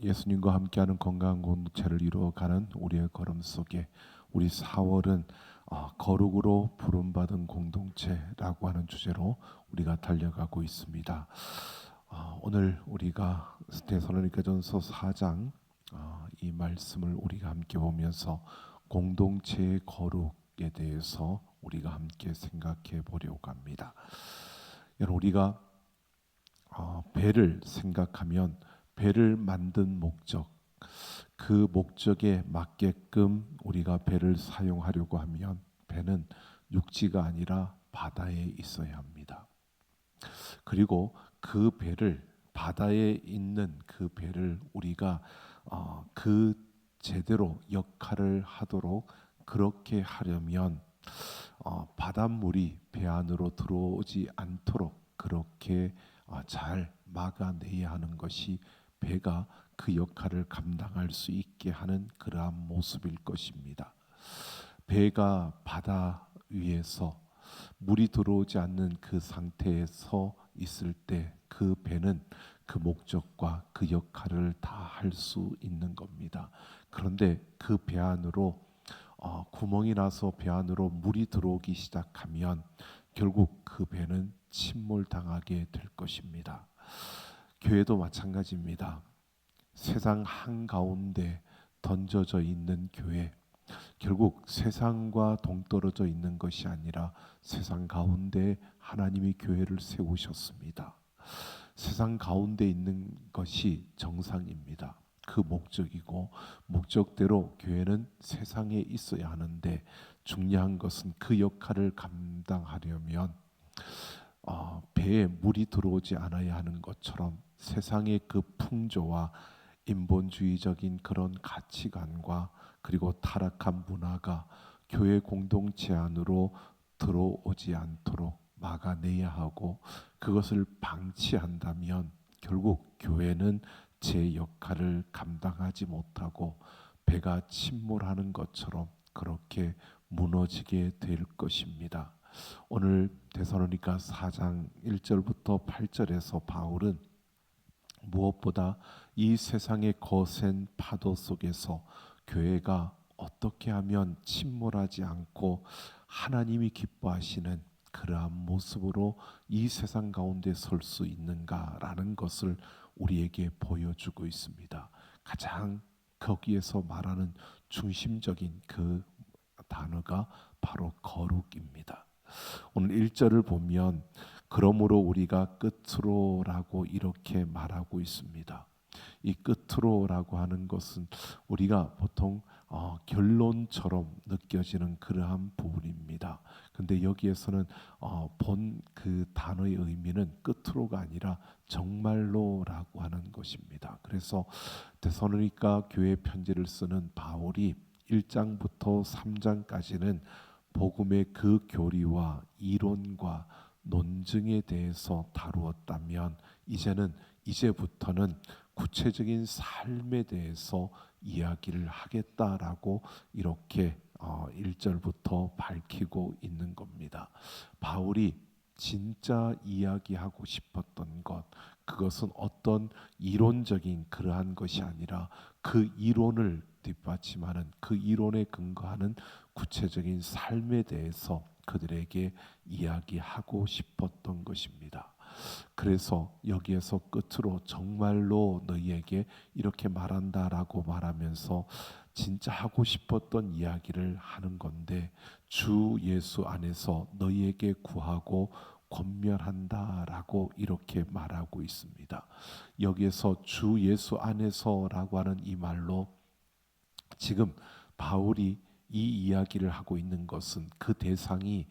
예수님과 함께하는 건강한 공동체를 이루어가는 우리의 걸음 속에 우리 4월은 거룩으로 부름받은 공동체라고 하는 주제로 우리가 달려가고 있습니다. 오늘 우리가 데살로니가전서 4장 이 말씀을 우리가 함께 보면서 공동체의 거룩에 대해서 우리가 함께 생각해 보려고 합니다. 여러분, 우리가 배를 생각하면 배를 만든 목적, 그 목적에 맞게끔 우리가 배를 사용하려고 하면 배는 육지가 아니라 바다에 있어야 합니다. 그리고 그 배를, 바다에 있는 그 배를 우리가 그 제대로 역할을 하도록 그렇게 하려면 바닷물이 배 안으로 들어오지 않도록 그렇게 잘 막아내야 하는 것이 배가 그 역할을 감당할 수 있게 하는 그러한 모습일 것입니다. 배가 바다 위에서 물이 들어오지 않는 그 상태에서 있을 때 그 배는 그 목적과 그 역할을 다 할 수 있는 겁니다. 그런데 그 배 안으로 구멍이 나서 배 안으로 물이 들어오기 시작하면 결국 그 배는 침몰당하게 될 것입니다. 교회도 마찬가지입니다. 세상 한가운데 던져져 있는 교회, 결국 세상과 동떨어져 있는 것이 아니라 세상 가운데 하나님이 교회를 세우셨습니다. 세상 가운데 있는 것이 정상입니다. 그 목적이고 목적대로 교회는 세상에 있어야 하는데 중요한 것은 그 역할을 감당하려면 배에 물이 들어오지 않아야 하는 것처럼 세상의 그 풍조와 인본주의적인 그런 가치관과 그리고 타락한 문화가 교회 공동체 안으로 들어오지 않도록 막아내야 하고, 그것을 방치한다면 결국 교회는 제 역할을 감당하지 못하고 배가 침몰하는 것처럼 그렇게 무너지게 될 것입니다. 오늘 데살로니가 4장 1절부터 8절에서 바울은 무엇보다 이 세상의 거센 파도 속에서 교회가 어떻게 하면 침몰하지 않고 하나님이 기뻐하시는 그러한 모습으로 이 세상 가운데 설 수 있는가라는 것을 우리에게 보여주고 있습니다. 가장 거기에서 말하는 중심적인 그 단어가 바로 거룩입니다. 오늘 1절을 보면 그러므로 우리가 끝으로라고 이렇게 말하고 있습니다. 이 끝으로라고 하는 것은 우리가 보통 결론처럼 느껴지는 그러한 부분입니다. 근데 여기에서는 본 그 단어의 의미는 끝으로가 아니라 정말로라고 하는 것입니다. 그래서 데살로니가 교회 편지를 쓰는 바울이 1장부터 3장까지는 복음의 그 교리와 이론과 논증에 대해서 다루었다면 이제부터는 구체적인 삶에 대해서 이야기를 하겠다라고 이렇게 1절부터 밝히고 있는 겁니다. 바울이 진짜 이야기하고 싶었던 것, 그것은 어떤 이론적인 그러한 것이 아니라 그 이론을 뒷받침하는, 그 이론에 근거하는 구체적인 삶에 대해서 그들에게 이야기하고 싶었던 것입니다. 그래서 여기에서 끝으로 정말로 너희에게 이렇게 말한다라고 말하면서 진짜 하고 싶었던 이야기를 하는 건데, 주 예수 안에서 너희에게 구하고 권면한다라고 이렇게 말하고 있습니다. 여기에서 주 예수 안에서라고 하는 이 말로 지금 바울이 이 이야기를 하고 있는 것은 그 대상이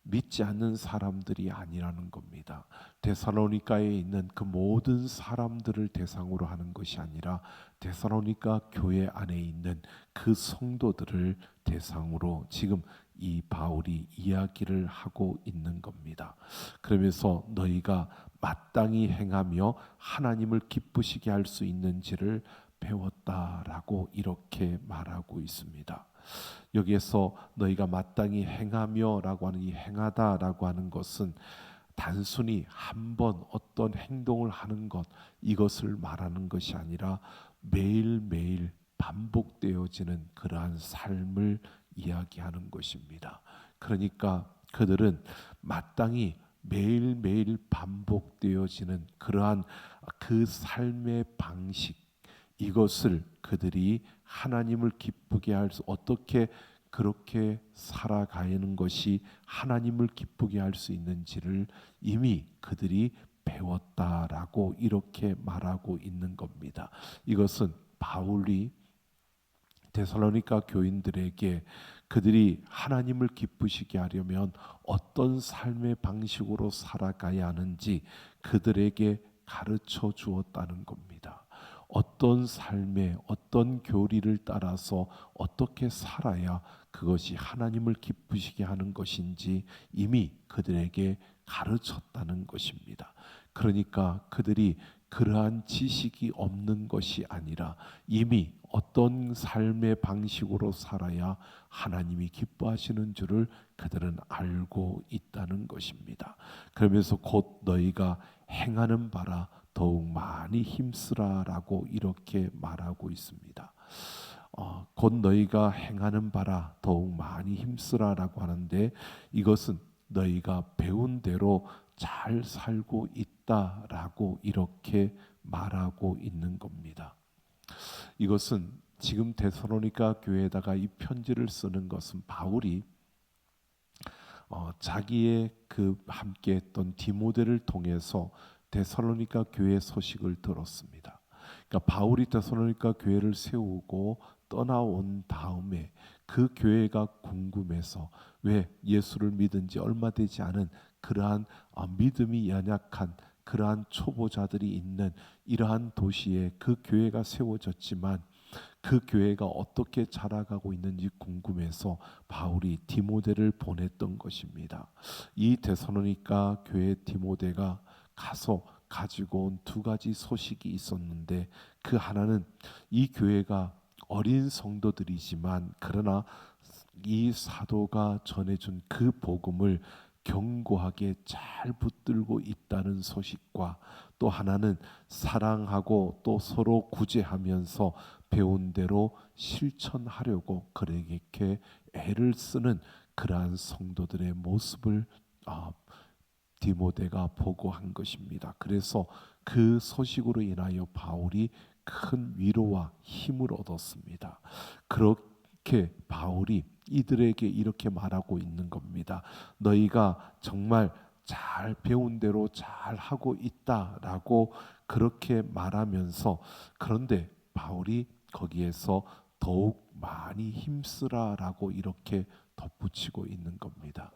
믿지 않는 사람들이 아니라는 겁니다. 데살로니가에 있는 그 모든 사람들을 대상으로 하는 것이 아니라 데살로니가 교회 안에 있는 그 성도들을 대상으로 지금 이 바울이 이야기를 하고 있는 겁니다. 그러면서 너희가 마땅히 행하며 하나님을 기쁘시게 할 수 있는지를 배웠다라고 이렇게 말하고 있습니다. 여기에서 너희가 마땅히 행하며라고 하는 이 행하다라고 하는 것은 단순히 한 번 어떤 행동을 하는 것, 이것을 말하는 것이 아니라 매일매일 반복되어지는 그러한 삶을 이야기하는 것입니다. 그러니까 그들은 마땅히 매일매일 반복되어지는 그러한 그 삶의 방식, 이것을 그들이 하나님을 기쁘게 할 수, 어떻게 그렇게 살아가는 것이 하나님을 기쁘게 할 수 있는지를 이미 그들이 배웠다라고 이렇게 말하고 있는 겁니다. 이것은 바울이 데살로니가 교인들에게 그들이 하나님을 기쁘시게 하려면 어떤 삶의 방식으로 살아가야 하는지 그들에게 가르쳐 주었다는 겁니다. 어떤 삶의 어떤 교리를 따라서 어떻게 살아야 그것이 하나님을 기쁘시게 하는 것인지 이미 그들에게 가르쳤다는 것입니다. 그러니까 그들이 그러한 지식이 없는 것이 아니라 이미 어떤 삶의 방식으로 살아야 하나님이 기뻐하시는 줄을 그들은 알고 있다는 것입니다. 그러면서 곧 너희가 행하는 바라 더욱 많이 힘쓰라라고 이렇게 말하고 있습니다. 곧 너희가 행하는 바라 더욱 많이 힘쓰라라고 하는데 이것은 너희가 배운 대로 잘 살고 있다라고 이렇게 말하고 있는 겁니다. 이것은 지금 데살로니가 교회에다가 이 편지를 쓰는 것은 바울이 자기의 그 함께했던 디모데를 통해서 데살로니가 교회 소식을 들었습니다. 그러니까 바울이 데살로니가 교회를 세우고 떠나온 다음에 그 교회가 궁금해서, 왜 예수를 믿은 지 얼마 되지 않은 그러한 믿음이 연약한 그러한 초보자들이 있는 이러한 도시에 그 교회가 세워졌지만 그 교회가 어떻게 자라가고 있는지 궁금해서 바울이 디모데를 보냈던 것입니다. 이 데살로니가 교회 디모데가 가서 가지고 온 두 가지 소식이 있었는데, 그 하나는 이 교회가 어린 성도들이지만 그러나 이 사도가 전해준 그 복음을 견고하게 잘 붙들고 있다는 소식과, 또 하나는 사랑하고 또 서로 구제하면서 배운 대로 실천하려고 그렇게 애를 쓰는 그러한 성도들의 모습을 디모데가 보고한 것입니다. 그래서 그 소식으로 인하여 바울이 큰 위로와 힘을 얻었습니다. 그렇게 바울이 이들에게 이렇게 말하고 있는 겁니다. 너희가 정말 잘 배운 대로 잘 하고 있다라고 그렇게 말하면서, 그런데 바울이 거기에서 더욱 많이 힘쓰라라고 이렇게 덧붙이고 있는 겁니다.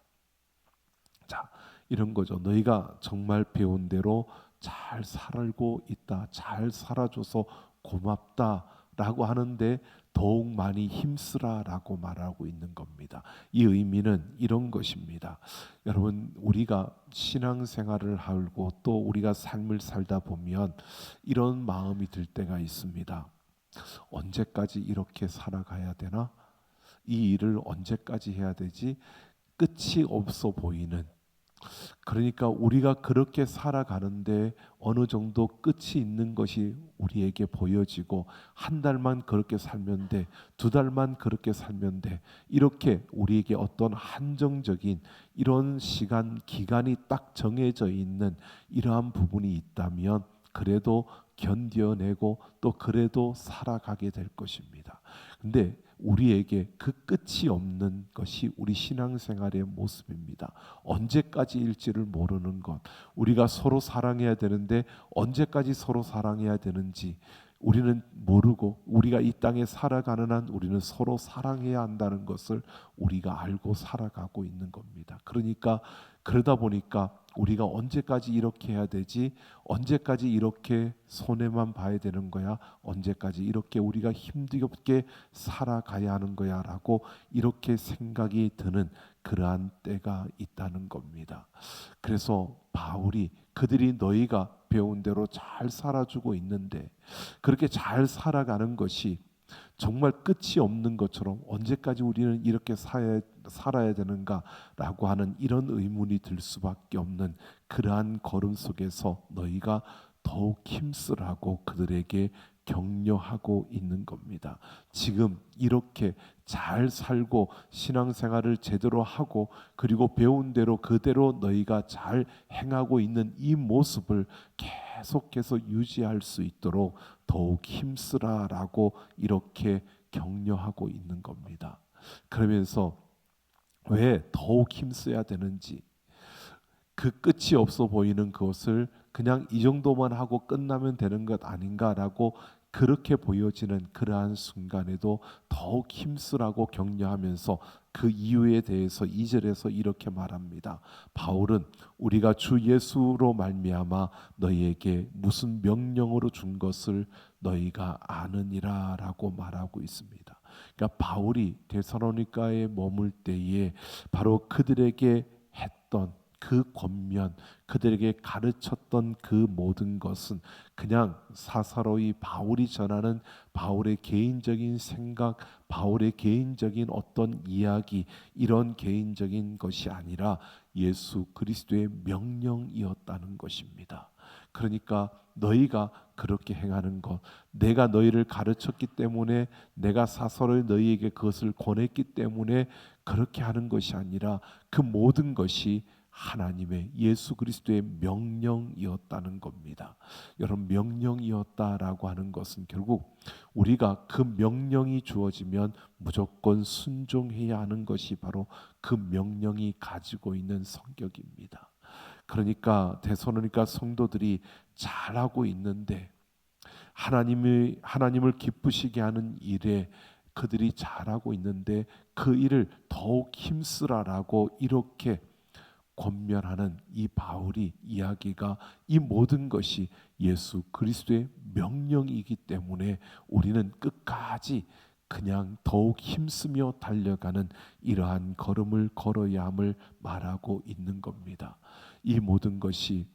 자, 이런 거죠. 너희가 정말 배운 대로 잘 살고 있다, 잘 살아줘서 고맙다라고 하는데 더욱 많이 힘쓰라라고 말하고 있는 겁니다. 이 의미는 이런 것입니다. 여러분, 우리가 신앙생활을 하고 또 우리가 삶을 살다 보면 이런 마음이 들 때가 있습니다. 언제까지 이렇게 살아가야 되나? 이 일을 언제까지 해야 되지? 끝이 없어 보이는, 그러니까 우리가 그렇게 살아가는데 어느 정도 끝이 있는 것이 우리에게 보여지고, 한 달만 그렇게 살면 돼, 두 달만 그렇게 살면 돼, 이렇게 우리에게 어떤 한정적인 이런 시간 기간이 딱 정해져 있는 이러한 부분이 있다면 그래도 견뎌내고 또 그래도 살아가게 될 것입니다. 근데 우리에게 그 끝이 없는 것이 우리 신앙생활의 모습입니다. 언제까지일지를 모르는 것, 우리가 서로 사랑해야 되는데 언제까지 서로 사랑해야 되는지 우리는 모르고, 우리가 이 땅에 살아가는 한 우리는 서로 사랑해야 한다는 것을 우리가 알고 살아가고 있는 겁니다. 그러니까 그러다 보니까 우리가 언제까지 이렇게 해야 되지? 언제까지 이렇게 손해만 봐야 되는 거야? 언제까지 이렇게 우리가 힘들게 살아가야 하는 거야? 라고 이렇게 생각이 드는 그러한 때가 있다는 겁니다. 그래서 바울이 그들이 너희가 배운 대로 잘 살아주고 있는데 그렇게 잘 살아가는 것이 정말 끝이 없는 것처럼 언제까지 우리는 이렇게 살아야 되는가라고 하는 이런 의문이 들 수밖에 없는 그러한 걸음 속에서 너희가 더욱 힘쓰라고 그들에게 격려하고 있는 겁니다. 지금 이렇게 잘 살고 신앙생활을 제대로 하고 그리고 배운 대로 그대로 너희가 잘 행하고 있는 이 모습을 계속해서 유지할 수 있도록 더욱 힘쓰라라고 이렇게 격려하고 있는 겁니다. 그러면서 왜 더욱 힘써야 되는지, 그 끝이 없어 보이는 그것을 그냥 이 정도만 하고 끝나면 되는 것 아닌가라고 그렇게 보여지는 그러한 순간에도 더욱 힘쓰라고 격려하면서 그 이유에 대해서 2절에서 이렇게 말합니다. 바울은 우리가 주 예수로 말미암아 너희에게 무슨 명령으로 준 것을 너희가 아느니라라고 말하고 있습니다. 그러니까 바울이 데살로니가에 머물 때에 바로 그들에게 했던 그 권면, 그들에게 가르쳤던 그 모든 것은 그냥 사사로이 바울이 전하는 바울의 개인적인 생각, 바울의 개인적인 어떤 이야기, 이런 개인적인 것이 아니라 예수 그리스도의 명령이었다는 것입니다. 그러니까 너희가 그렇게 행하는 것, 내가 너희를 가르쳤기 때문에, 내가 사서로이 너희에게 그것을 권했기 때문에 그렇게 하는 것이 아니라 그 모든 것이 하나님의 예수 그리스도의 명령이었다는 겁니다. 여러분, 명령이었다라고 하는 것은 결국 우리가 그 명령이 주어지면 무조건 순종해야 하는 것이 바로 그 명령이 가지고 있는 성격입니다. 그러니까 데살로니가 성도들이 잘하고 있는데 하나님을 기쁘시게 하는 일에 그들이 잘하고 있는데 그 일을 더욱 힘쓰라라고 이렇게 권면하는 이 바울이 이야기가, 이 모든 것이 예수 그리스도의 명령이기 때문에 우리는 끝까지 그냥 더욱 힘쓰며 달려가는 이러한 걸음을 걸어야 함을 말하고 있는 겁니다. 이 모든 것이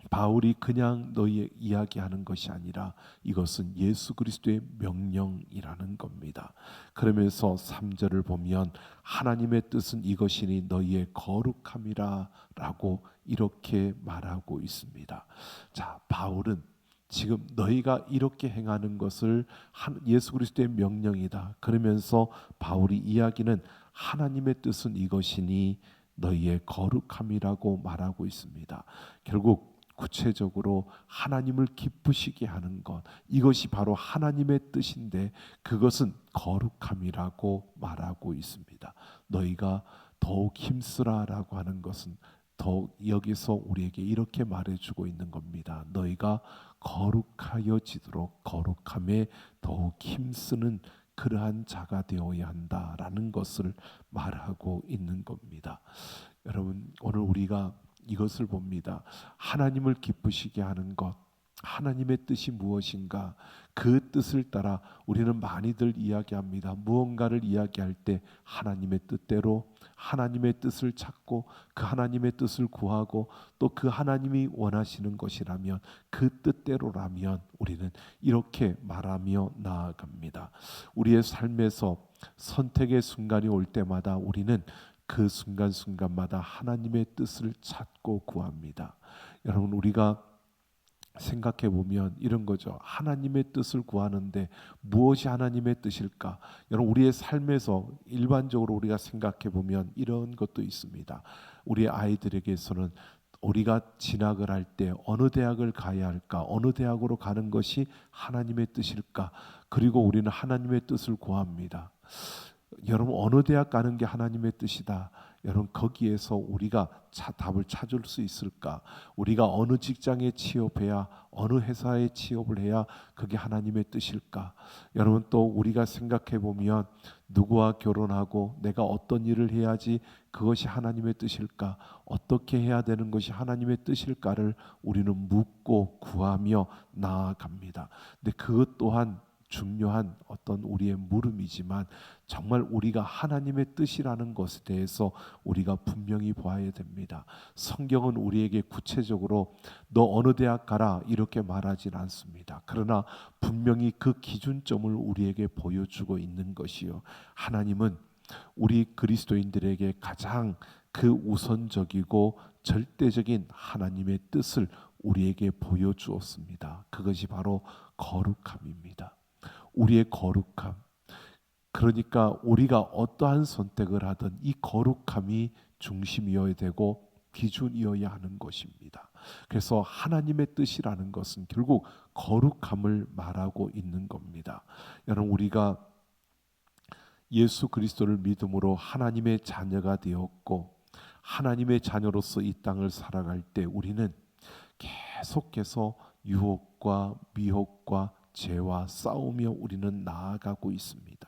바울이 그냥 너희의 이야기하는 것이 아니라 이것은 예수 그리스도의 명령이라는 겁니다. 그러면서 3절을 보면 하나님의 뜻은 이것이니 너희의 거룩함이라 라고 이렇게 말하고 있습니다. 자, 바울은 지금 너희가 이렇게 행하는 것을 예수 그리스도의 명령이다 그러면서 바울이 이야기는 하나님의 뜻은 이것이니 너희의 거룩함이라고 말하고 있습니다. 결국 구체적으로 하나님을 기쁘시게 하는 것, 이것이 바로 하나님의 뜻인데 그것은 거룩함이라고 말하고 있습니다. 너희가 더욱 힘쓰라라고 하는 것은 더욱 여기서 우리에게 이렇게 말해주고 있는 겁니다. 너희가 거룩하여지도록 거룩함에 더욱 힘쓰는 그러한 자가 되어야 한다라는 것을 말하고 있는 겁니다. 여러분, 오늘 우리가 이것을 봅니다. 하나님을 기쁘시게 하는 것, 하나님의 뜻이 무엇인가, 그 뜻을 따라 우리는 많이들 이야기합니다. 무언가를 이야기할 때 하나님의 뜻대로 하나님의 뜻을 찾고 그 하나님의 뜻을 구하고 또 그 하나님이 원하시는 것이라면 그 뜻대로라면 우리는 이렇게 말하며 나아갑니다. 우리의 삶에서 선택의 순간이 올 때마다 우리는 그 순간순간마다 하나님의 뜻을 찾고 구합니다. 여러분, 우리가 생각해 보면 이런 거죠. 하나님의 뜻을 구하는데 무엇이 하나님의 뜻일까? 여러분, 우리의 삶에서 일반적으로 우리가 생각해 보면 이런 것도 있습니다. 우리 아이들에게서는 우리가 진학을 할 때 어느 대학을 가야 할까? 어느 대학으로 가는 것이 하나님의 뜻일까? 그리고 우리는 하나님의 뜻을 구합니다. 여러분, 어느 대학 가는 게 하나님의 뜻이다. 여러분, 거기에서 우리가 답을 찾을 수 있을까? 우리가 어느 직장에 취업해야, 어느 회사에 취업을 해야 그게 하나님의 뜻일까? 여러분, 또 우리가 생각해 보면 누구와 결혼하고 내가 어떤 일을 해야지 그것이 하나님의 뜻일까? 어떻게 해야 되는 것이 하나님의 뜻일까를 우리는 묻고 구하며 나아갑니다. 근데 그것 또한 중요한 어떤 우리의 물음이지만 정말 우리가 하나님의 뜻이라는 것에 대해서 우리가 분명히 보아야 됩니다. 성경은 우리에게 구체적으로 너 어느 대학 가라 이렇게 말하진 않습니다. 그러나 분명히 그 기준점을 우리에게 보여주고 있는 것이요, 하나님은 우리 그리스도인들에게 가장 그 우선적이고 절대적인 하나님의 뜻을 우리에게 보여주었습니다. 그것이 바로 거룩함입니다. 우리의 거룩함. 그러니까 우리가 어떠한 선택을 하든 이 거룩함이 중심이어야 되고 기준이어야 하는 것입니다. 그래서 하나님의 뜻이라는 것은 결국 거룩함을 말하고 있는 겁니다. 여러분, 우리가 예수 그리스도를 믿음으로 하나님의 자녀가 되었고 하나님의 자녀로서 이 땅을 살아갈 때 우리는 계속해서 유혹과 미혹과 죄와 싸우며 우리는 나아가고 있습니다.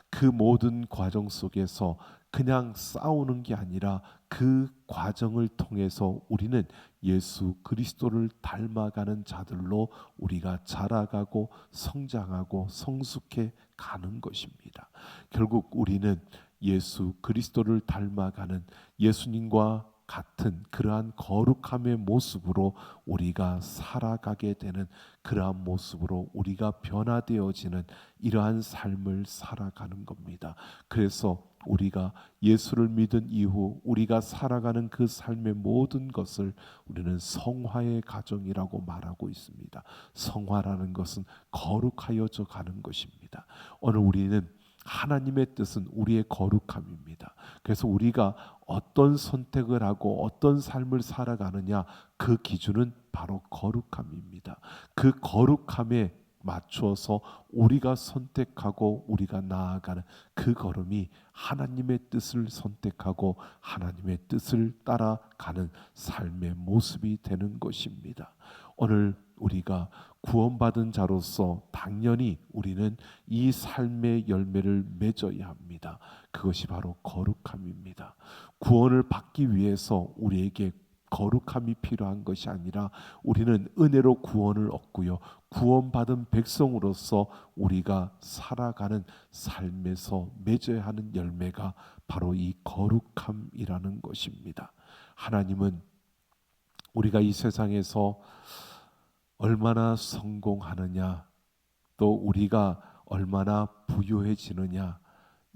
그 모든 과정 속에서 그냥 싸우는 게 아니라 그 과정을 통해서 우리는 예수 그리스도를 닮아가는 자들로 우리가 자라가고 성장하고 성숙해 가는 것입니다. 결국 우리는 예수 그리스도를 닮아가는 예수님과 같은 그러한 거룩함의 모습으로 우리가 살아가게 되는 그러한 모습으로 우리가 변화되어지는 이러한 삶을 살아가는 겁니다. 그래서 우리가 예수를 믿은 이후 우리가 살아가는 그 삶의 모든 것을 우리는 성화의 과정이라고 말하고 있습니다. 성화라는 것은 거룩하여져 가는 것입니다. 오늘 우리는 하나님의 뜻은 우리의 거룩함입니다. 그래서 우리가 어떤 선택을 하고 어떤 삶을 살아가느냐, 그 기준은 바로 거룩함입니다. 그 거룩함에 맞추어서 우리가 선택하고 우리가 나아가는 그 걸음이 하나님의 뜻을 선택하고 하나님의 뜻을 따라가는 삶의 모습이 되는 것입니다. 오늘 우리가 구원받은 자로서 당연히 우리는 이 삶의 열매를 맺어야 합니다. 그것이 바로 거룩함입니다. 구원을 받기 위해서 우리에게 거룩함이 필요한 것이 아니라 우리는 은혜로 구원을 얻고요, 구원받은 백성으로서 우리가 살아가는 삶에서 맺어야 하는 열매가 바로 이 거룩함이라는 것입니다. 하나님은 우리가 이 세상에서 얼마나 성공하느냐, 또 우리가 얼마나 부유해지느냐,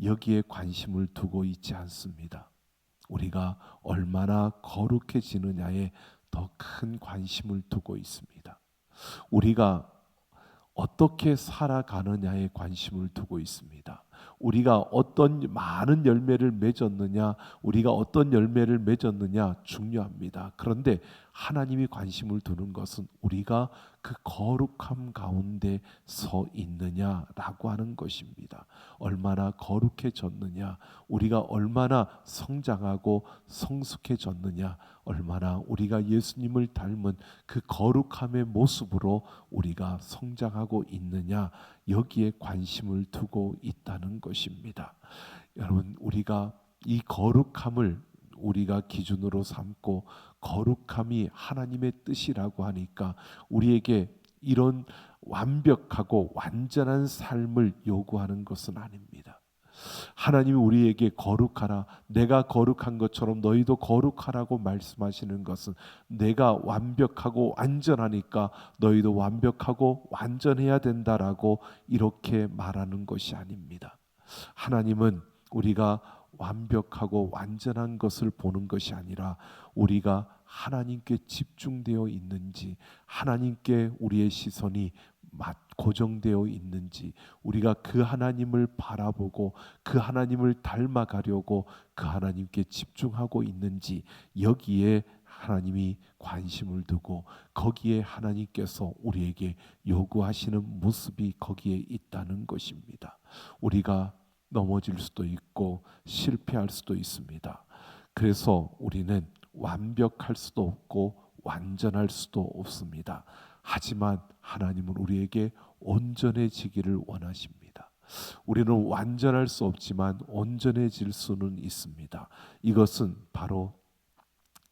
여기에 관심을 두고 있지 않습니다. 우리가 얼마나 거룩해지느냐에 더 큰 관심을 두고 있습니다. 우리가 어떻게 살아가느냐에 관심을 두고 있습니다. 우리가 어떤 많은 열매를 맺었느냐, 우리가 어떤 열매를 맺었느냐 중요합니다. 그런데 하나님이 관심을 두는 것은 우리가 그 거룩함 가운데 서 있느냐라고 하는 것입니다. 얼마나 거룩해졌느냐, 우리가 얼마나 성장하고 성숙해졌느냐, 얼마나 우리가 예수님을 닮은 그 거룩함의 모습으로 우리가 성장하고 있느냐, 여기에 관심을 두고 있다는 것입니다. 여러분, 우리가 이 거룩함을 우리가 기준으로 삼고 거룩함이 하나님의 뜻이라고 하니까 우리에게 이런 완벽하고 완전한 삶을 요구하는 것은 아닙니다. 하나님이 우리에게 거룩하라, 내가 거룩한 것처럼 너희도 거룩하라고 말씀하시는 것은 내가 완벽하고 완전하니까 너희도 완벽하고 완전해야 된다라고 이렇게 말하는 것이 아닙니다. 하나님은 우리가 완벽하고 완전한 것을 보는 것이 아니라 우리가 하나님께 집중되어 있는지, 하나님께 우리의 시선이 고정되어 있는지, 우리가 그 하나님을 바라보고 그 하나님을 닮아가려고 그 하나님께 집중하고 있는지, 여기에 하나님이 관심을 두고 거기에 하나님께서 우리에게 요구하시는 모습이 거기에 있다는 것입니다. 우리가 넘어질 수도 있고 실패할 수도 있습니다. 그래서 우리는 완벽할 수도 없고 완전할 수도 없습니다. 하지만 하나님은 우리에게 온전해지기를 원하십니다. 우리는 완전할 수 없지만 온전해질 수는 있습니다. 이것은 바로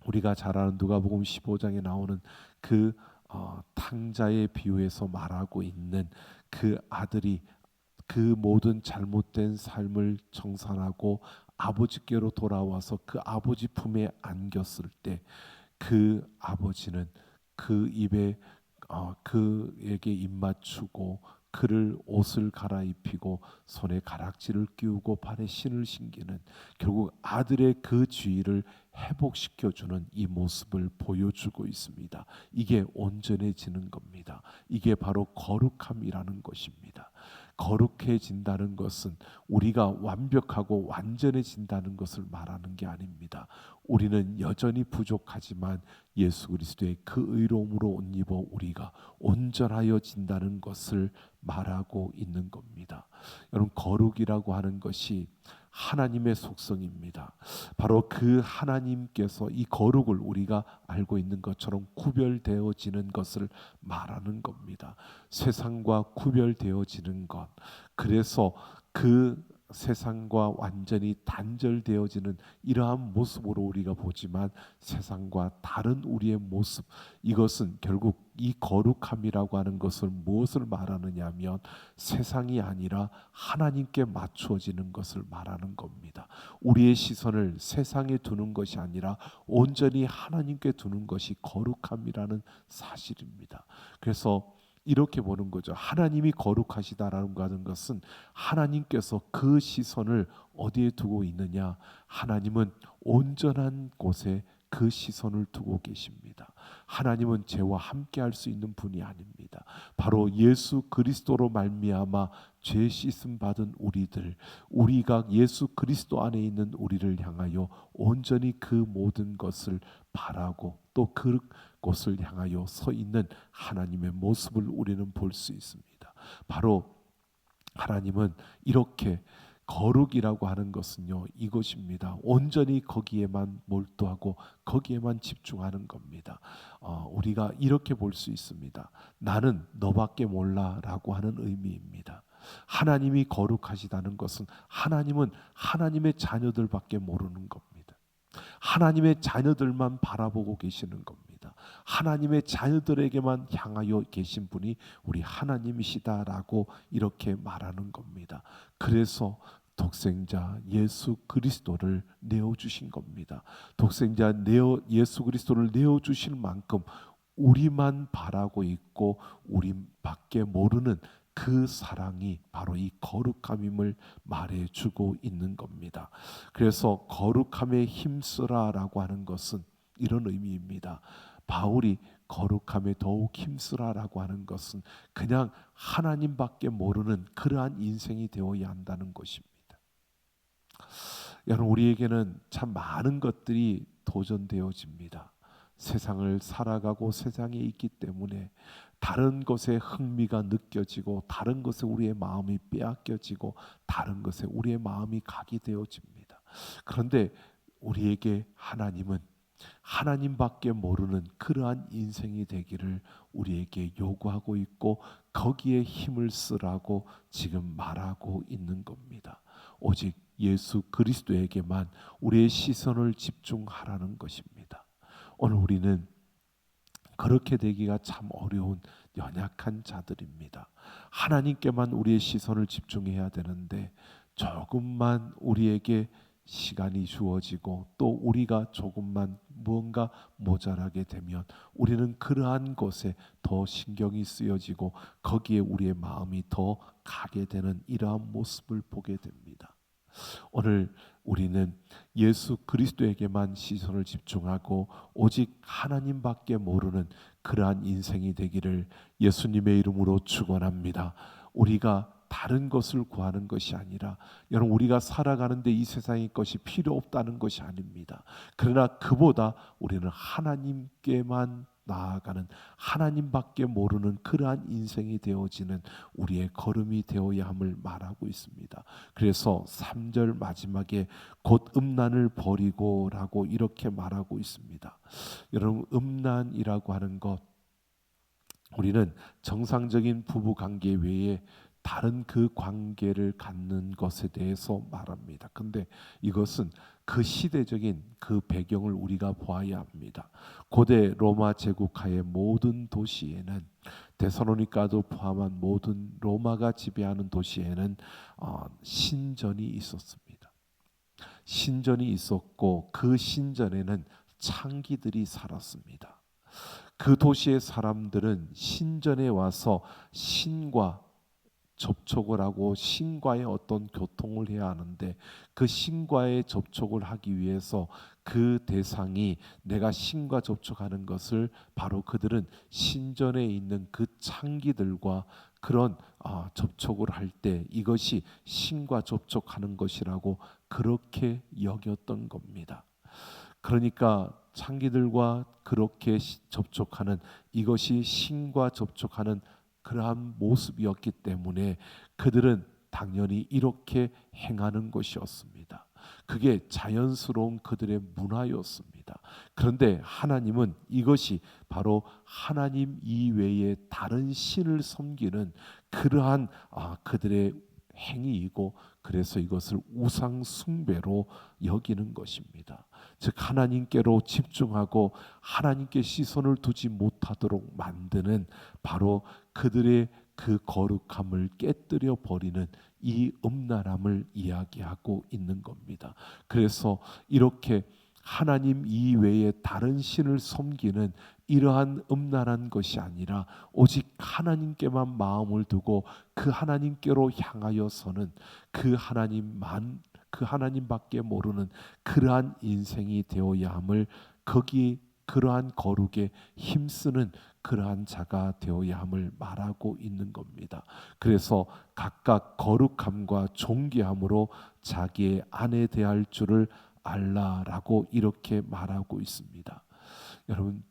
우리가 잘 아는 누가복음 15장에 나오는 그 탕자의 비유에서 말하고 있는 그 아들이 그 모든 잘못된 삶을 정산하고 아버지께로 돌아와서 그 아버지 품에 안겼을 때 그 아버지는 그 입에 그에게 입 맞추고 그를 옷을 갈아입히고 손에 가락지를 끼우고 발에 신을 신기는, 결국 아들의 그 지위를 회복시켜주는 이 모습을 보여주고 있습니다. 이게 온전해지는 겁니다. 이게 바로 거룩함이라는 것입니다. 거룩해진다는 것은 우리가 완벽하고 완전해진다는 것을 말하는 게 아닙니다. 우리는 여전히 부족하지만 예수 그리스도의 그 의로움으로 옷 입어 우리가 온전하여진다는 것을 말하고 있는 겁니다. 여러분, 거룩이라고 하는 것이 하나님의 속성입니다. 바로 그 하나님께서 이 거룩을 우리가 알고 있는 것처럼 구별되어지는 것을 말하는 겁니다. 세상과 구별되어지는 것. 그래서 그 세상과 완전히 단절되어지는 이러한 모습으로 우리가 보지만 세상과 다른 우리의 모습, 이것은 결국 이 거룩함이라고 하는 것을 무엇을 말하느냐 하면 세상이 아니라 하나님께 맞추어지는 것을 말하는 겁니다. 우리의 시선을 세상에 두는 것이 아니라 온전히 하나님께 두는 것이 거룩함이라는 사실입니다. 그래서 이렇게 보는 거죠. 하나님이 거룩하시다라는 것은 하나님께서 그 시선을 어디에 두고 있느냐? 하나님은 온전한 곳에 그 시선을 두고 계십니다. 하나님은 죄와 함께 할 수 있는 분이 아닙니다. 바로 예수 그리스도로 말미암아 죄 씻음 받은 우리들, 우리가 예수 그리스도 안에 있는 우리를 향하여 온전히 그 모든 것을 바라고 또 그곳을 향하여 서 있는 하나님의 모습을 우리는 볼 수 있습니다. 바로 하나님은 이렇게 거룩이라고 하는 것은요, 이것입니다. 온전히 거기에만 몰두하고 거기에만 집중하는 겁니다. 우리가 이렇게 볼 수 있습니다. 나는 너밖에 몰라라고 하는 의미입니다. 하나님이 거룩하시다는 것은 하나님은 하나님의 자녀들밖에 모르는 겁니다. 하나님의 자녀들만 바라보고 계시는 겁니다. 하나님의 자녀들에게만 향하여 계신 분이 우리 하나님이시다라고 이렇게 말하는 겁니다. 그래서 독생자 예수 그리스도를 내어주신 겁니다. 독생자 예수 그리스도를 내어주실 만큼 우리만 바라고 있고 우리밖에 모르는 그 사랑이 바로 이 거룩함임을 말해주고 있는 겁니다. 그래서 거룩함에 힘쓰라라고 하는 것은 이런 의미입니다. 바울이 거룩함에 더욱 힘쓰라라고 하는 것은 그냥 하나님밖에 모르는 그러한 인생이 되어야 한다는 것입니다. 여러분, 우리에게는 참 많은 것들이 도전되어집니다. 세상을 살아가고 세상에 있기 때문에 다른 것에 흥미가 느껴지고 다른 것에 우리의 마음이 빼앗겨지고 다른 것에 우리의 마음이 가게 되어집니다. 그런데 우리에게 하나님은 하나님밖에 모르는 그러한 인생이 되기를 우리에게 요구하고 있고 거기에 힘을 쓰라고 지금 말하고 있는 겁니다. 오직 예수 그리스도에게만 우리의 시선을 집중하라는 것입니다. 오늘 우리는 그렇게 되기가 참 어려운 연약한 자들입니다. 하나님께만 우리의 시선을 집중해야 되는데 조금만 우리에게 시간이 주어지고 또 우리가 조금만 무언가 모자라게 되면 우리는 그러한 것에 더 신경이 쓰여지고 거기에 우리의 마음이 더 가게 되는 이러한 모습을 보게 됩니다. 오늘 우리는 예수 그리스도에게만 시선을 집중하고 오직 하나님밖에 모르는 그러한 인생이 되기를 예수님의 이름으로 축원합니다. 우리가 다른 것을 구하는 것이 아니라 여러분, 우리가 살아가는데 이 세상의 것이 필요 없다는 것이 아닙니다. 그러나 그보다 우리는 하나님께만 나아가는, 하나님밖에 모르는 그러한 인생이 되어지는 우리의 걸음이 되어야 함을 말하고 있습니다. 그래서 3절 마지막에 곧 음란을 버리고 라고 이렇게 말하고 있습니다. 여러분, 음란이라고 하는 것, 우리는 정상적인 부부 관계 외에 다른 그 관계를 갖는 것에 대해서 말합니다. 근데 이것은 그 시대적인 그 배경을 우리가 보아야 합니다. 고대 로마 제국하의 모든 도시에는, 데살로니가도 포함한 모든 로마가 지배하는 도시에는 신전이 있었습니다. 신전이 있었고 그 신전에는 창기들이 살았습니다. 그 도시의 사람들은 신전에 와서 신과 접촉을 하고 신과의 어떤 교통을 해야 하는데 그 신과의 접촉을 하기 위해서 그 대상이 내가 신과 접촉하는 것을 바로 그들은 신전에 있는 그 창기들과 그런 접촉을 할 때 이것이 신과 접촉하는 것이라고 그렇게 여겼던 겁니다. 그러니까 창기들과 그렇게 접촉하는 이것이 신과 접촉하는 그러한 모습이었기 때문에 그들은 당연히 이렇게 행하는 것이었습니다. 그게 자연스러운 그들의 문화였습니다. 그런데 하나님은 이것이 바로 하나님 이외에 다른 신을 섬기는 그러한 그들의 행위이고 그래서 이것을 우상 숭배로 여기는 것입니다. 즉 하나님께로 집중하고 하나님께 시선을 두지 못하도록 만드는 바로 그들의 그 거룩함을 깨뜨려 버리는 이 음란함을 이야기하고 있는 겁니다. 그래서 이렇게 하나님 이외에 다른 신을 섬기는 이러한 음란한 것이 아니라 오직 하나님께만 마음을 두고 그 하나님께로 향하여서는 그 하나님밖에 모르는 그러한 인생이 되어야 함을 거기 그러한 거룩에 힘쓰는 그러한 자가 되어야 함을 말하고 있는 겁니다. 그래서 각각 거룩함과 존귀함으로 자기의 아내 대할 줄을 알라라고 이렇게 말하고 있습니다. 여러분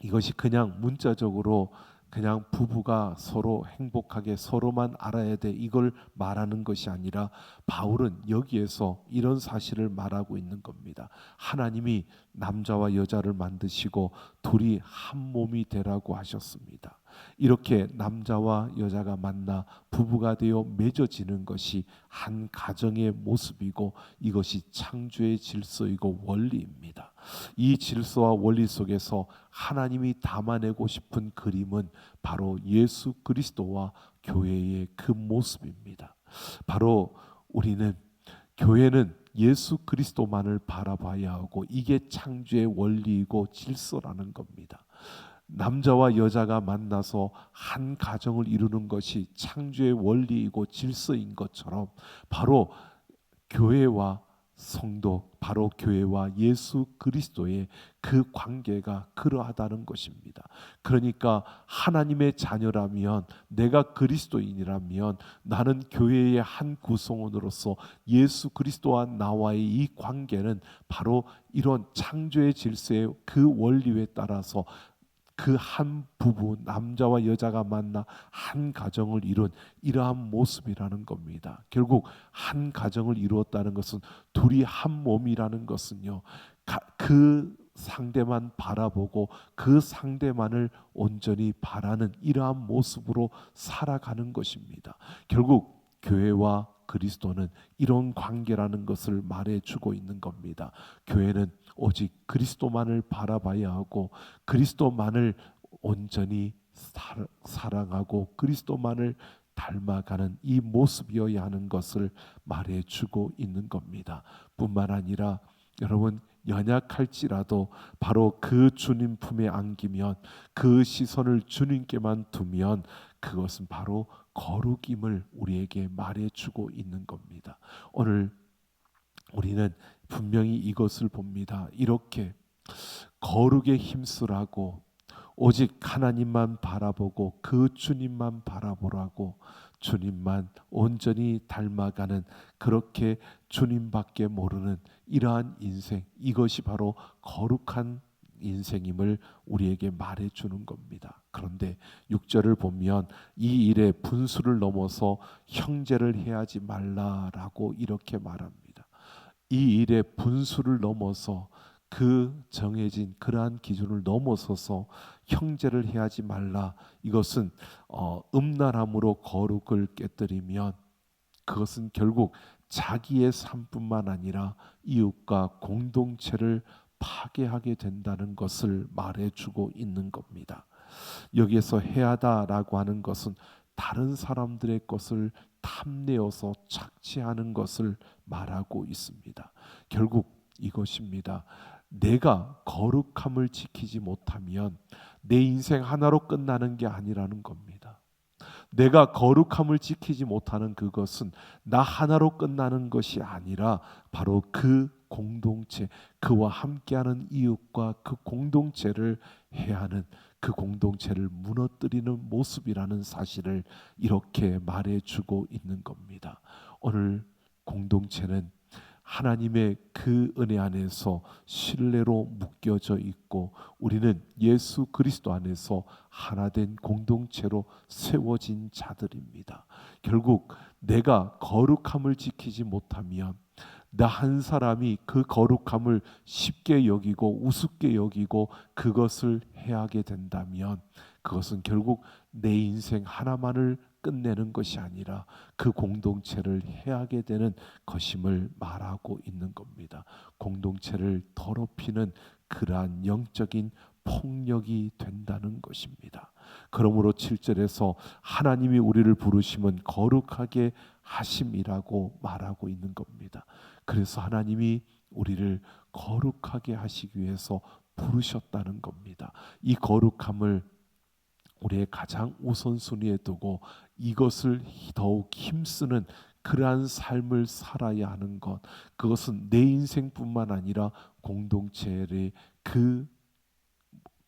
이것이 그냥 문자적으로 그냥 부부가 서로 행복하게 서로만 알아야 돼 이걸 말하는 것이 아니라 바울은 여기에서 이런 사실을 말하고 있는 겁니다. 하나님이 남자와 여자를 만드시고 둘이 한 몸이 되라고 하셨습니다. 이렇게 남자와 여자가 만나 부부가 되어 맺어지는 것이 한 가정의 모습이고 이것이 창조의 질서이고 원리입니다. 이 질서와 원리 속에서 하나님이 담아내고 싶은 그림은 바로 예수 그리스도와 교회의 그 모습입니다. 바로 우리는 교회는 예수 그리스도만을 바라봐야 하고 이게 창조의 원리이고 질서라는 겁니다. 남자와 여자가 만나서 한 가정을 이루는 것이 창조의 원리이고 질서인 것처럼 바로 교회와 성도, 바로 교회와 예수 그리스도의 그 관계가 그러하다는 것입니다. 그러니까 하나님의 자녀라면 내가 그리스도인이라면 나는 교회의 한 구성원으로서 예수 그리스도와 나와의 이 관계는 바로 이런 창조의 질서의 그 원리에 따라서 그 한 부부 남자와 여자가 만나 한 가정을 이룬 이러한 모습이라는 겁니다. 결국 한 가정을 이루었다는 것은 둘이 한 몸이라는 것은요. 그 상대만 바라보고 그 상대만을 온전히 바라는 이러한 모습으로 살아가는 것입니다. 결국 교회와 그리스도는 이런 관계라는 것을 말해주고 있는 겁니다. 교회는 오직 그리스도만을 바라봐야 하고 그리스도만을 온전히 사랑하고 그리스도만을 닮아가는 이 모습이어야 하는 것을 말해주고 있는 겁니다. 뿐만 아니라 여러분 연약할지라도 바로 그 주님 품에 안기면 그 시선을 주님께만 두면 그것은 바로 거룩임을 우리에게 말해주고 있는 겁니다. 오늘 우리는 분명히 이것을 봅니다. 이렇게 거룩에 힘쓰라고 오직 하나님만 바라보고 그 주님만 바라보라고 주님만 온전히 닮아가는 그렇게 주님밖에 모르는 이러한 인생, 이것이 바로 거룩한 인생임을 우리에게 말해주는 겁니다. 그런데 6절을 보면 이 일에 분수를 넘어서 형제를 해하지 말라라고 이렇게 말합니다. 이 일에 분수를 넘어서 그 정해진 그러한 기준을 넘어서서 형제를 해하지 말라. 이것은 음란함으로 거룩을 깨뜨리면 그것은 결국 자기의 삶뿐만 아니라 이웃과 공동체를 파괴하게 된다는 것을 말해주고 있는 겁니다. 여기에서 해하다라고 하는 것은 다른 사람들의 것을 탐내어서 착취하는 것을 말하고 있습니다. 결국 이것입니다. 내가 거룩함을 지키지 못하면 내 인생 하나로 끝나는 게 아니라는 겁니다. 내가 거룩함을 지키지 못하는 그것은 나 하나로 끝나는 것이 아니라 바로 그 공동체, 그와 함께하는 이웃과 그 공동체를 해하는, 그 공동체를 무너뜨리는 모습이라는 사실을 이렇게 말해주고 있는 겁니다. 오늘 공동체는 하나님의 그 은혜 안에서 신뢰로 묶여져 있고, 우리는 예수 그리스도 안에서 하나된 공동체로 세워진 자들입니다. 결국 내가 거룩함을 지키지 못하면, 나 한 사람이 그 거룩함을 쉽게 여기고 우습게 여기고 그것을 해하게 된다면, 그것은 결국 내 인생 하나만을 끝내는 것이 아니라 그 공동체를 해하게 되는 것임을 말하고 있는 겁니다. 공동체를 더럽히는 그러한 영적인 폭력이 된다는 것입니다. 그러므로 7절에서 하나님이 우리를 부르심은 거룩하게 하심이라고 말하고 있는 겁니다. 그래서 하나님이 우리를 거룩하게 하시기 위해서 부르셨다는 겁니다. 이 거룩함을 우리의 가장 우선순위에 두고 이것을 더욱 힘쓰는 그러한 삶을 살아야 하는 것, 그것은 내 인생뿐만 아니라 공동체의 그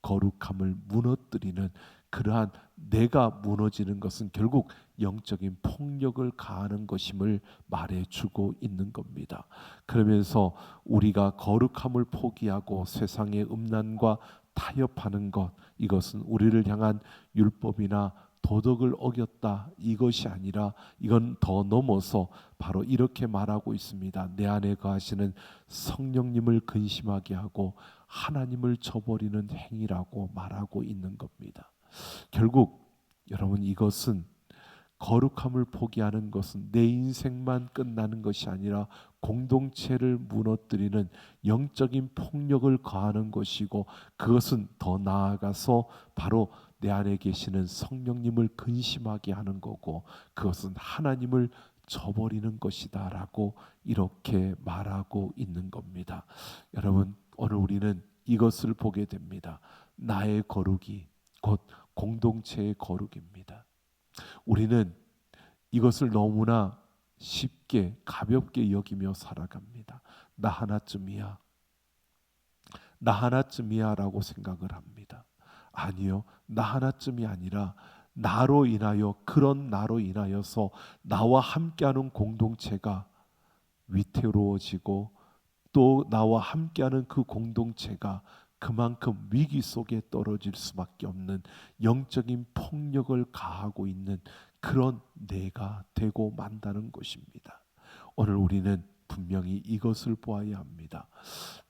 거룩함을 무너뜨리는, 그러한 내가 무너지는 것은 결국 영적인 폭력을 가하는 것임을 말해주고 있는 겁니다. 그러면서 우리가 거룩함을 포기하고 세상의 음란과 타협하는 것, 이것은 우리를 향한 율법이나 도덕을 어겼다, 이것이 아니라 이건 더 넘어서 바로 이렇게 말하고 있습니다. 내 안에 거하시는 성령님을 근심하게 하고 하나님을 저버리는 행위라고 말하고 있는 겁니다. 결국 여러분, 이것은 거룩함을 포기하는 것은 내 인생만 끝나는 것이 아니라 공동체를 무너뜨리는 영적인 폭력을 가하는 것이고, 그것은 더 나아가서 바로 내 안에 계시는 성령님을 근심하게 하는 거고, 그것은 하나님을 저버리는 것이다 라고 이렇게 말하고 있는 겁니다. 여러분, 오늘 우리는 이것을 보게 됩니다. 나의 거룩이 곧 공동체의 거룩입니다. 우리는 이것을 너무나 쉽게 가볍게 여기며 살아갑니다. 나 하나쯤이야, 나 하나쯤이야 라고 생각을 합니다. 아니요, 나 하나쯤이 아니라 나로 인하여, 그런 나로 인하여서 나와 함께하는 공동체가 위태로워지고, 또 나와 함께하는 그 공동체가 그만큼 위기 속에 떨어질 수밖에 없는 영적인 폭력을 가하고 있는 그런 내가 되고 만다는 것입니다. 오늘 우리는 분명히 이것을 보아야 합니다.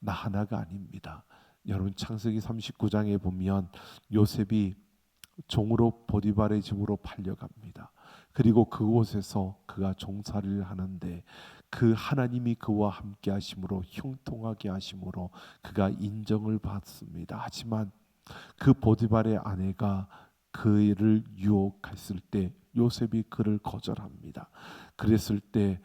나 하나가 아닙니다. 여러분, 창세기 39장에 보면 요셉이 종으로 보디발의 집으로 팔려갑니다. 그리고 그곳에서 그가 종살이를 하는데, 그 하나님이 그와 함께 하심으로, 형통하게 하심으로 그가 인정을 받습니다. 하지만 그 보디발의 아내가 그를 유혹했을 때 요셉이 그를 거절합니다. 그랬을 때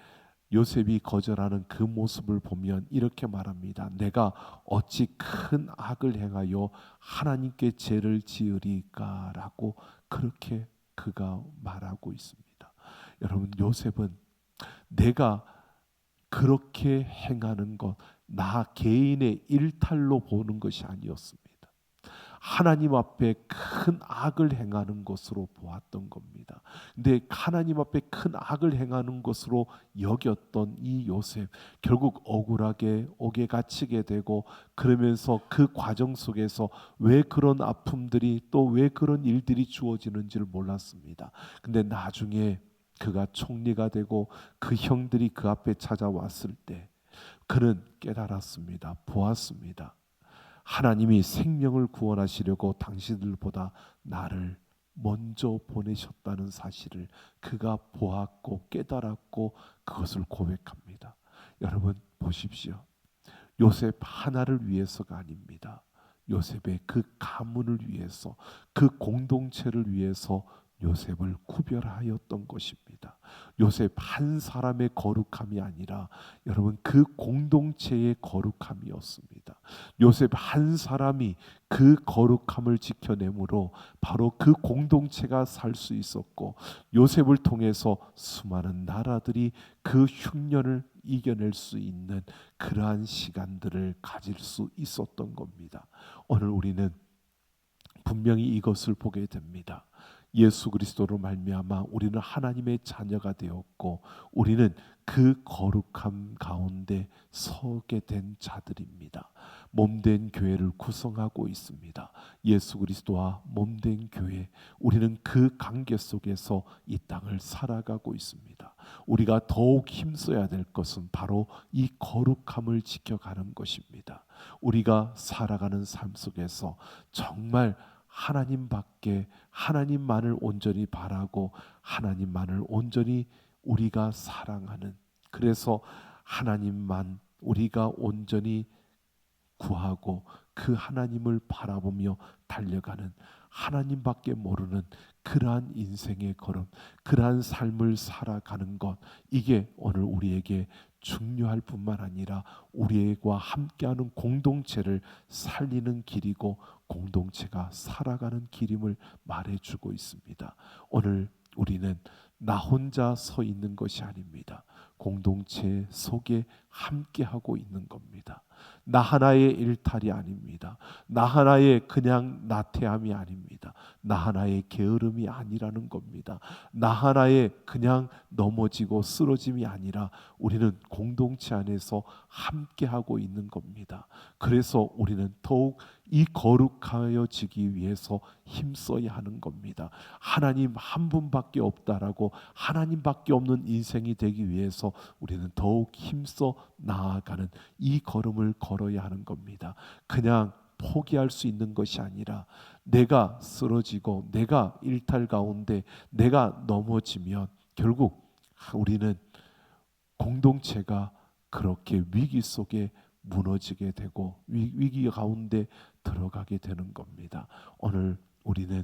요셉이 거절하는 그 모습을 보면 이렇게 말합니다. 내가 어찌 큰 악을 행하여 하나님께 죄를 지으리까 라고 그렇게 그가 말하고 있습니다. 여러분, 요셉은 내가 그렇게 행하는 것, 나 개인의 일탈로 보는 것이 아니었습니다. 하나님 앞에 큰 악을 행하는 것으로 보았던 겁니다. 근데 하나님 앞에 큰 악을 행하는 것으로 여겼던 이 요셉, 결국 억울하게 옥에 갇히게 되고, 그러면서 그 과정 속에서 왜 그런 아픔들이, 또 왜 그런 일들이 주어지는지를 몰랐습니다. 근데 나중에 그가 총리가 되고 그 형들이 그 앞에 찾아왔을 때 그는 깨달았습니다. 보았습니다. 하나님이 생명을 구원하시려고 당신들보다 나를 먼저 보내셨다는 사실을 그가 보았고 깨달았고 그것을 고백합니다. 여러분, 보십시오. 요셉 하나를 위해서가 아닙니다. 요셉의 그 가문을 위해서, 그 공동체를 위해서 요셉을 구별하였던 것입니다. 요셉 한 사람의 거룩함이 아니라 여러분 그 공동체의 거룩함이었습니다. 요셉 한 사람이 그 거룩함을 지켜내므로 바로 그 공동체가 살 수 있었고, 요셉을 통해서 수많은 나라들이 그 흉년을 이겨낼 수 있는 그러한 시간들을 가질 수 있었던 겁니다. 오늘 우리는 분명히 이것을 보게 됩니다. 예수 그리스도로 말미암아 우리는 하나님의 자녀가 되었고, 우리는 그 거룩함 가운데 서게 된 자들입니다. 몸된 교회를 구성하고 있습니다. 예수 그리스도와 몸된 교회, 우리는 그 관계 속에서 이 땅을 살아가고 있습니다. 우리가 더욱 힘써야 될 것은 바로 이 거룩함을 지켜가는 것입니다. 우리가 살아가는 삶 속에서 정말 하나님밖에, 하나님만을 온전히 바라고 하나님만을 온전히 우리가 사랑하는, 그래서 하나님만 우리가 온전히 구하고 그 하나님을 바라보며 달려가는, 하나님밖에 모르는 그러한 인생의 걸음, 그러한 삶을 살아가는 것, 이게 오늘 우리에게 중요할 뿐만 아니라 우리와 함께하는 공동체를 살리는 길이고 공동체가 살아가는 길임을 말해주고 있습니다. 오늘 우리는 나 혼자 서 있는 것이 아닙니다. 공동체 속에 함께하고 있는 겁니다. 나 하나의 일탈이 아닙니다. 나 하나의 그냥 나태함이 아닙니다. 나 하나의 게으름이 아니라는 겁니다. 나 하나의 그냥 넘어지고 쓰러짐이 아니라 우리는 공동체 안에서 함께하고 있는 겁니다. 그래서 우리는 더욱 이 거룩하여지기 위해서 힘써야 하는 겁니다. 하나님 한 분밖에 없다라고, 하나님밖에 없는 인생이 되기 위해서 우리는 더욱 힘써 나아가는 이 걸음을 걸어야 하는 겁니다. 그냥 포기할 수 있는 것이 아니라, 내가 쓰러지고 내가 일탈 가운데 내가 넘어지면 결국 우리는 공동체가 그렇게 위기 속에 무너지게 되고 위기 가운데 들어가게 되는 겁니다. 오늘 우리는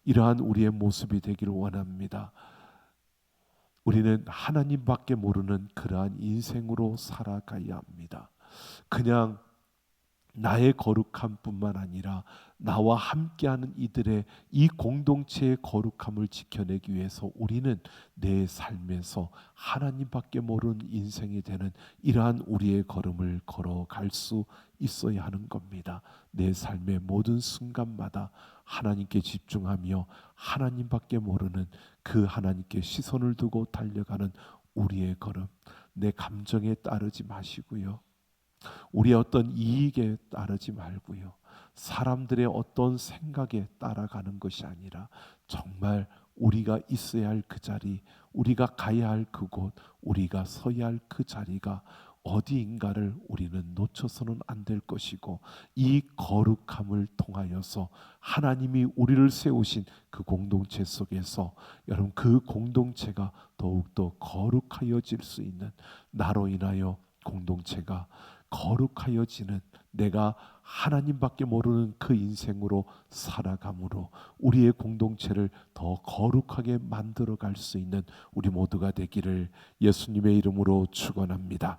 이러한 우리의 모습이 되기를 원합니다. 우리는 하나님밖에 모르는 그러한 인생으로 살아가야 합니다. 그냥 나의 거룩함뿐만 아니라 나와 함께하는 이들의 이 공동체의 거룩함을 지켜내기 위해서 우리는 내 삶에서 하나님밖에 모르는 인생이 되는 이러한 우리의 걸음을 걸어갈 수 있어야 하는 겁니다. 내 삶의 모든 순간마다 하나님께 집중하며 하나님밖에 모르는 그 하나님께 시선을 두고 달려가는 우리의 걸음, 내 감정에 따르지 마시고요, 우리의 어떤 이익에 따르지 말고요, 사람들의 어떤 생각에 따라가는 것이 아니라 정말 우리가 있어야 할 그 자리, 우리가 가야 할 그곳, 우리가 서야 할 그 자리가 어디인가를 우리는 놓쳐서는 안 될 것이고, 이 거룩함을 통하여서 하나님이 우리를 세우신 그 공동체 속에서 여러분 그 공동체가 더욱더 거룩하여질 수 있는, 나로 인하여 공동체가 거룩하여지는, 내가 하나님밖에 모르는 그 인생으로 살아감으로 우리의 공동체를 더 거룩하게 만들어갈 수 있는 우리 모두가 되기를 예수님의 이름으로 축원합니다.